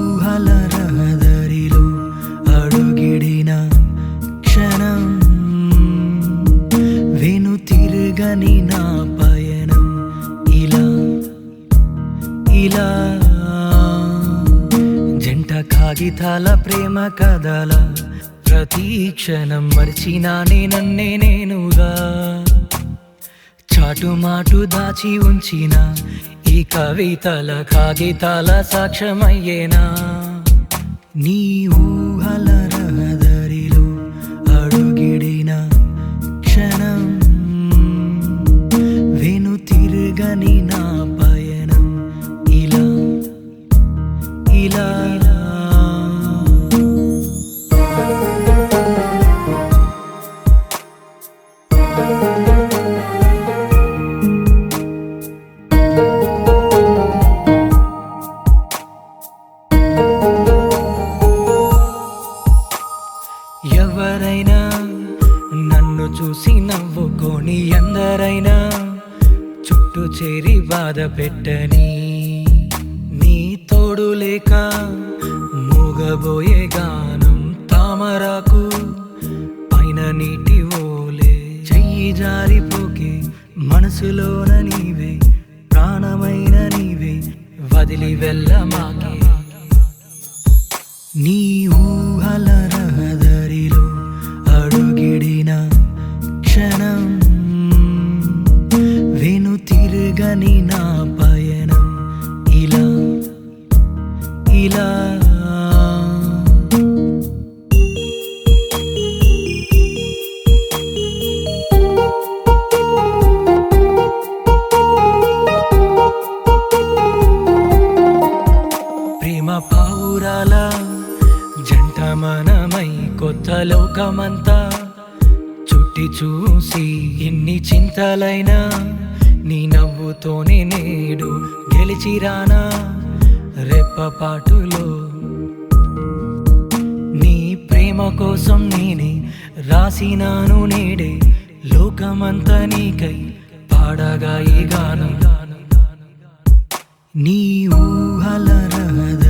ఊహల రహదారిలో అడుగిడిన క్షణం వెను తిరగని నా పయనం ఇలా ఇలా జంట కాగితాల ప్రేమ కథల ప్రతి క్షణం మర్చినానే నన్నే నేనుగా చాటుమాటు దాచి ఉంచిన ఈ కవితల కాగితాల సాక్ష్యమయ్యేనా నీ ఊహల రహదారిలో అడుగిడిన క్షణం వెను తిరగని నా పయనం ఇలా ఇలా ఎవరైనా నన్ను చూసి నవ్వుకొని ఎందరైనా చుట్టూ చేరి బాధ పెట్టని నీ తోడు లేక మూగబోయే గానం తామరాకు పైన నీటి ఓలే చెయ్యి జారిపోకే మనసులోన నీవే ప్రాణమైన నీవే వదిలి వెళ్ళమాకే నీ ఊహల రహదారిలో అడుగిడిన క్షణం వెను తిరగని నా పయనం ఇలా ఇలా ప్రేమ పావురాల జంట మనమై కొత్త లోకమంతా చుట్టి చూసి ఎన్ని చింతలైనా నీ నవ్వుతోనే నేడు గెలిచిరానా రెప్పపాటులో నీ ప్రేమ కోసం నేనే రాసినాను నేడే లోకమంతా నీకై పాడగా ఈ గానం నీ ఊహల రహదారిలో